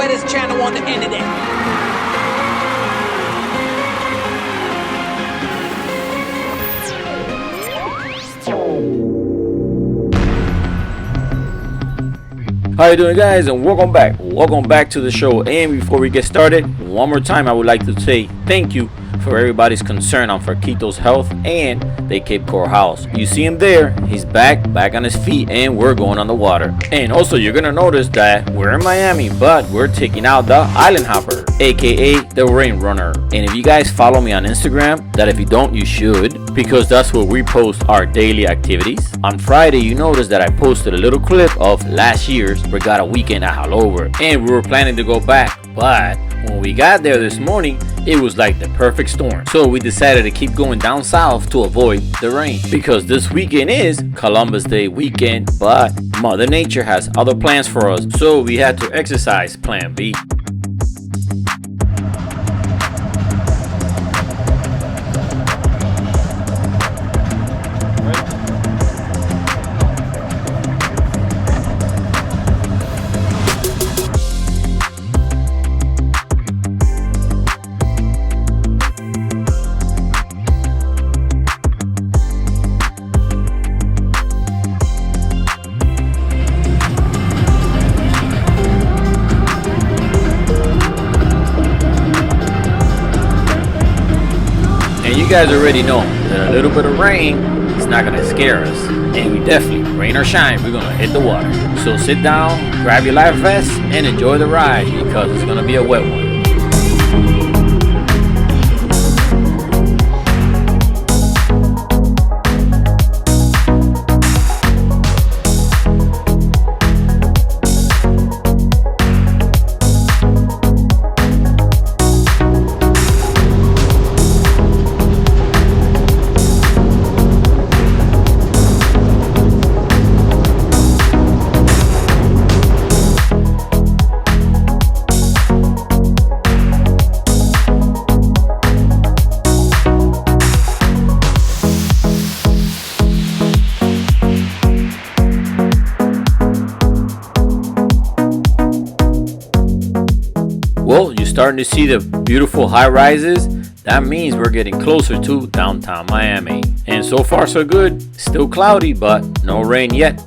wettest channel on the internet. How you doing, guys, and welcome back to the show. And before we get started, one more time I would like to say thank you for everybody's concern on Farquito's health and the Cape Coral house. You see him there, he's back on his feet, and we're going on the water. And also you're gonna notice that we're in Miami, but we're taking out the Island Hopper, aka the Rain Runner. And if you guys follow me on Instagram, that if you don't, you should, because that's where we post our daily activities. On Friday, you notice that I posted a little clip of last year's Regatta weekend at Hialeah, and we were planning to go back, but when we got there this morning, it was like the perfect storm. So we decided to keep going down south to avoid the rain, because this weekend is Columbus Day weekend, but Mother Nature has other plans for us, so we had to exercise Plan B. And you guys already know that a little bit of rain is not gonna scare us, and we definitely, rain or shine, we're gonna hit the water. So sit down, grab your life vest, and enjoy the ride, because it's gonna be a wet one. Well, you're starting to see the beautiful high rises. That means we're getting closer to downtown Miami. And so far so good. Still cloudy, but no rain yet.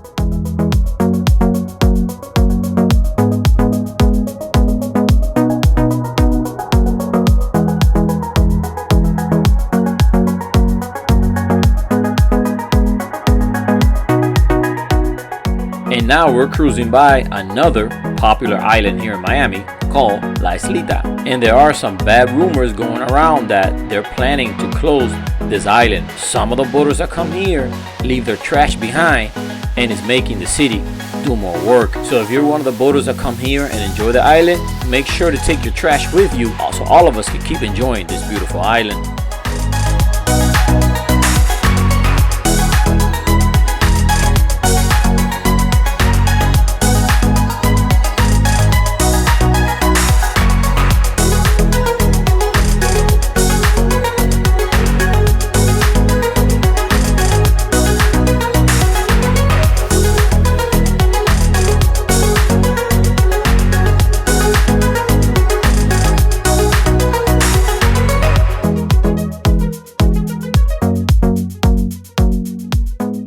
And now we're cruising by another popular island here in Miami called La Islita. And there are some bad rumors going around that they're planning to close this island. Some of the boaters that come here leave their trash behind, and it's making the city do more work. So if you're one of the boaters that come here and enjoy the island, make sure to take your trash with you, so all of us can keep enjoying this beautiful island.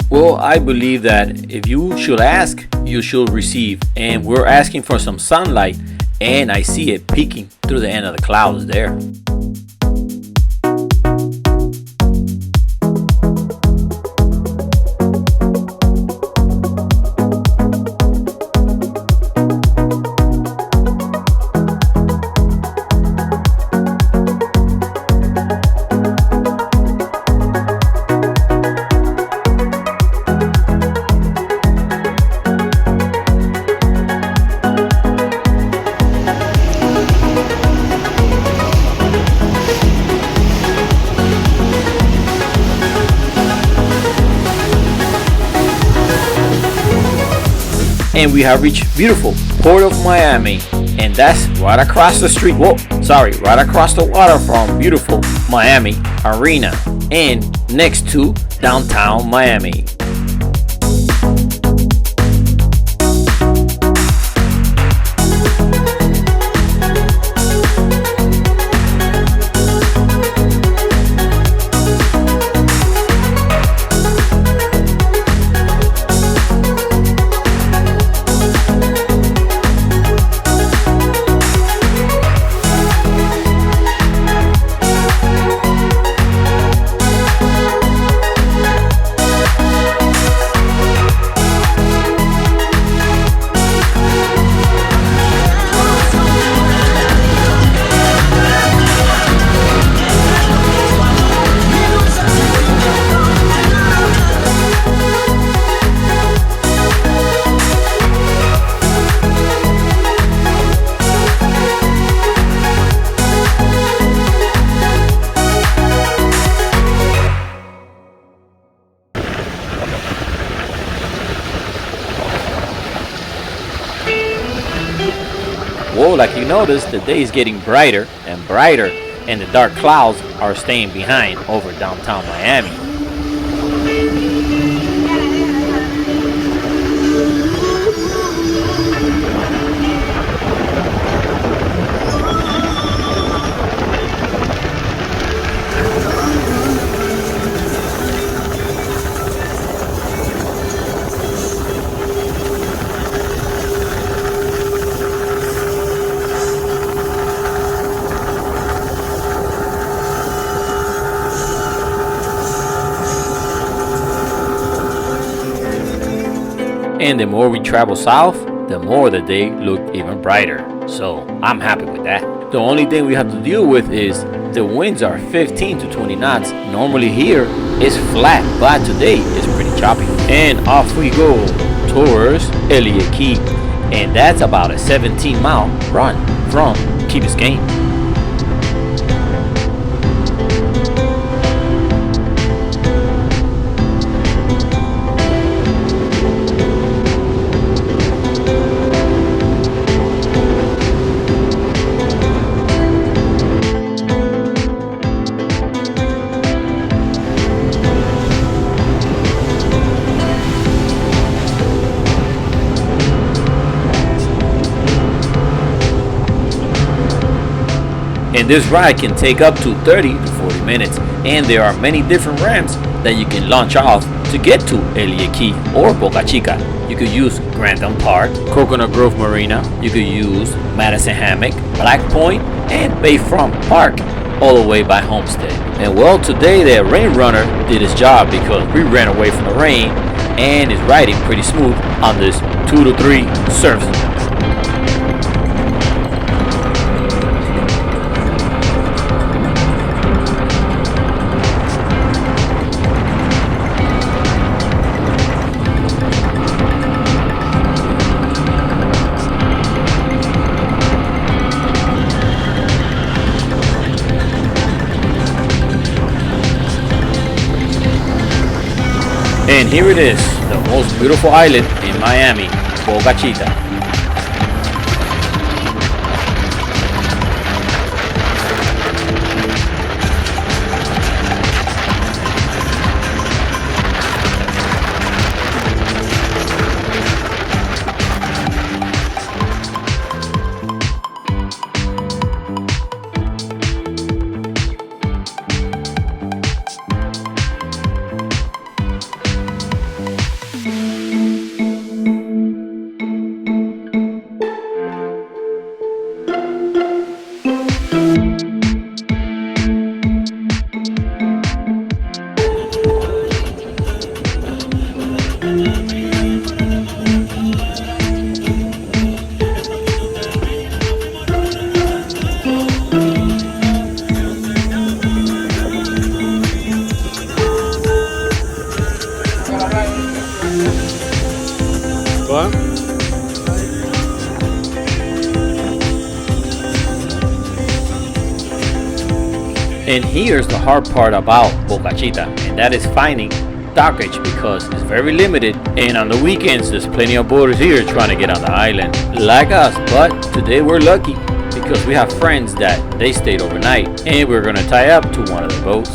Well, I believe that if you should ask, you should receive. And we're asking for some sunlight, and I see it peeking through the end of the clouds there. And we have reached beautiful Port of Miami, and that's right across the street, right across the water from beautiful Miami Arena and next to downtown Miami. Well, like you noticed, the day is getting brighter and brighter, and the dark clouds are staying behind over downtown Miami. And the more we travel south, the more the day looked even brighter. So I'm happy with that. The only thing we have to deal with is the winds are 15 to 20 knots. Normally here it's flat, but today it's pretty choppy. And off we go towards Elliot Key. And that's about a 17-mile run from Key Biscayne. And this ride can take up to 30 to 40 minutes, and there are many different ramps that you can launch off to get to Elliot Key or Boca Chica. You could use Grantham Park, Coconut Grove Marina, you could use Madison Hammock, Black Point, and Bayfront Park, all the way by Homestead. And well, today the rain runner did his job because we ran away from the rain and is riding pretty smooth on this 2 to 3 surface. And here it is, the most beautiful island in Miami, Boca Chica. And here's the hard part about Boca Chica, and that is finding dockage because it's very limited, and on the weekends there's plenty of boaters here trying to get on the island like us. But today we're lucky because we have friends that they stayed overnight, and we're gonna tie up to one of the boats.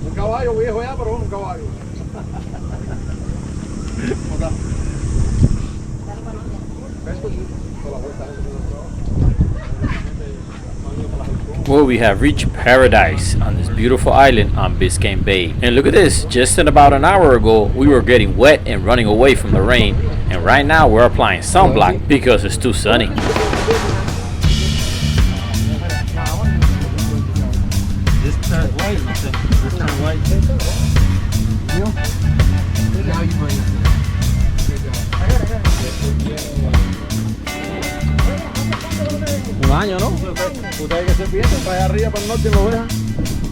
Un caballo viejo ya, pero un caballo. Well, we have reached paradise on this beautiful island on Biscayne Bay. And look at this, just in about an hour ago, we were getting wet and running away from the rain. And right now we're applying sunblock because it's too sunny. This turns white. Now you bring it. Un año, ¿no? Ustedes que se piensan para allá arriba, para el norte, lo vean.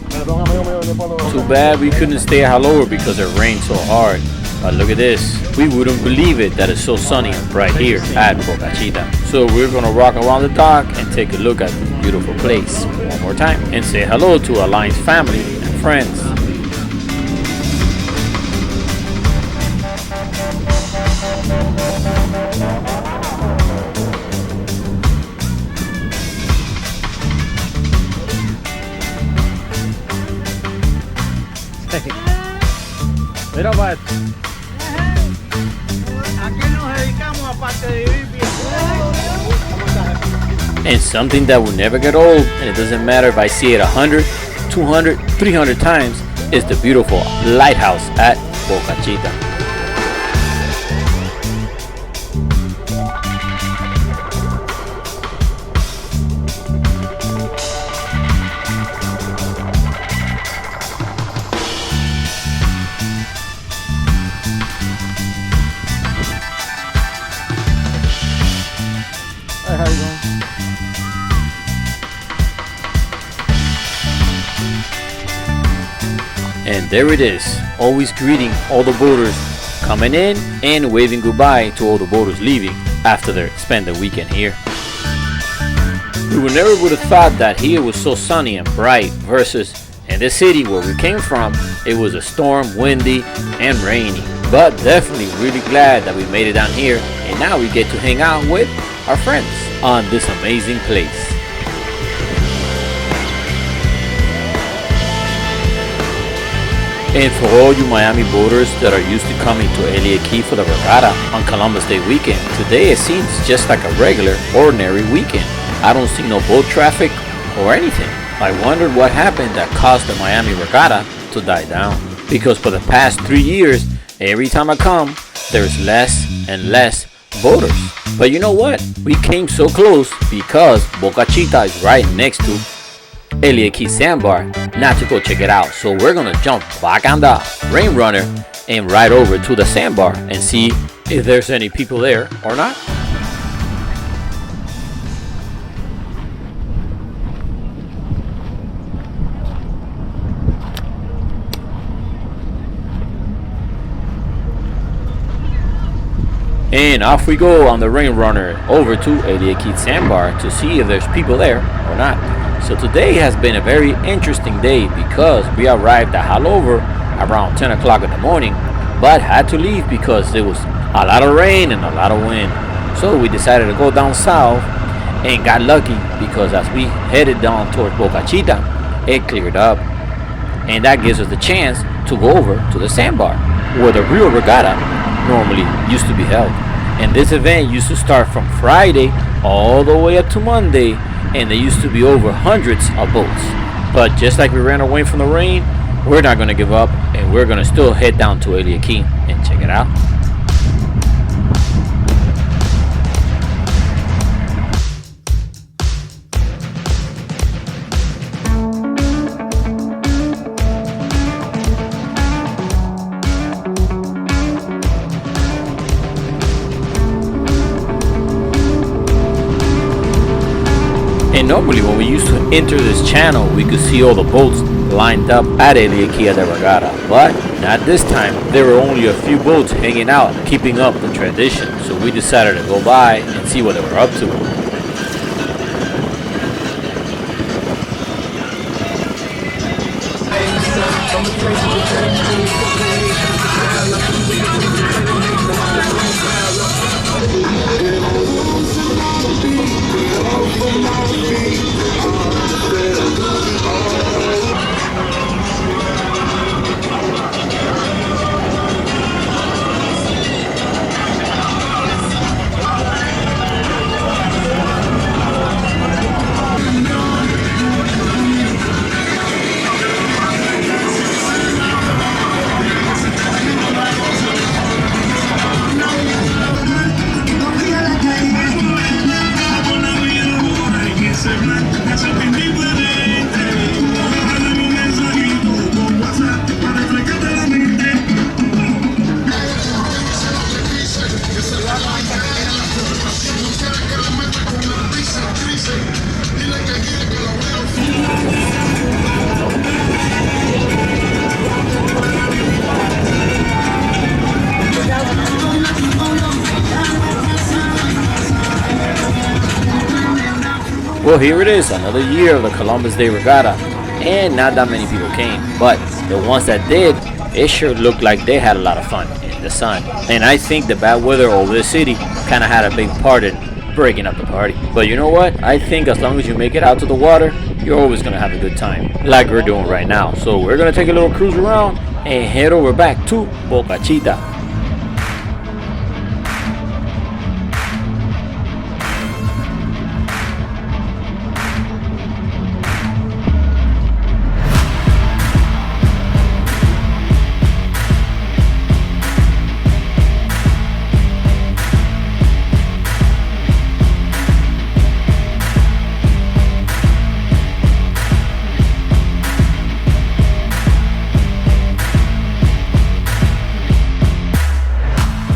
Perdón, amigo mío, después lo Too bad we couldn't stay at Hialeah because it rained so hard. But look at this. We wouldn't believe it that it's so sunny right here at Boca Chica. So we're gonna walk around the dock and take a look at this beautiful place one more time and say hello to Alliance family and friends. Mira para esto. ¿A qué nos dedicamos aparte de vivir bien? And something that will never get old, and it doesn't matter if I see it 100, 200, 300 times, is the beautiful lighthouse at Boca Chica. Hey, how you doing? And there it is, always greeting all the boaters coming in and waving goodbye to all the boaters leaving after they spend the weekend here. We would never would have thought that here was so sunny and bright versus in the city where we came from, it was a storm, windy and rainy. But definitely really glad that we made it down here and now we get to hang out with our friends on this amazing place. And for all you Miami boaters that are used to coming to Elliot for the Regatta on Columbus Day weekend, today it seems just like a regular, ordinary weekend. I don't see no boat traffic or anything. I wondered what happened that caused the Miami Regatta to die down. Because for the past 3 years, every time I come, there's less and less boaters. But you know what? We came so close because Boca Chica is right next to Elliot Sandbar, not to go check it out. So we're gonna jump back on the rain runner and ride over to the Sandbar and see if there's any people there or not. And off we go on the rain runner over to Elliot Sandbar to see if there's people there or not. So today has been a very interesting day because we arrived at Hialeah around 10 o'clock in the morning, but had to leave because there was a lot of rain and a lot of wind. So we decided to go down south and got lucky because as we headed down towards Boca Chica, it cleared up. And that gives us the chance to go over to the Sandbar, where the real regatta normally used to be held. And this event used to start from Friday all the way up to Monday, and there used to be over hundreds of boats. But just like we ran away from the rain, we're not going to give up, and we're going to still head down to Elliot and check it out. And normally when we used to enter this channel, we could see all the boats lined up at Elliot at the Regatta. But not this time. There were only a few boats hanging out, keeping up the tradition. So we decided to go by and see what they were up to. Well, here it is, another year of the Columbus Day Regatta, and not that many people came, but the ones that did, it sure looked like they had a lot of fun in the sun. And I think the bad weather over the city kind of had a big part in breaking up the party. But you know what? I think as long as you make it out to the water, you're always gonna have a good time, like we're doing right now. So we're gonna take a little cruise around and head over back to Boca Chica.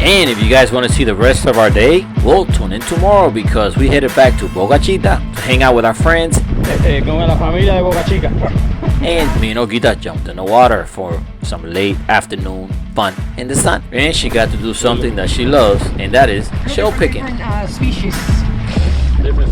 And if you guys want to see the rest of our day, well, tune in tomorrow because we headed back to Boca Chica to hang out with our friends. Con la familia de Boca Chica. And me and Olguita jumped in the water for some late afternoon fun in the sun. And she got to do something that she loves, and that is shell picking. Different species. Different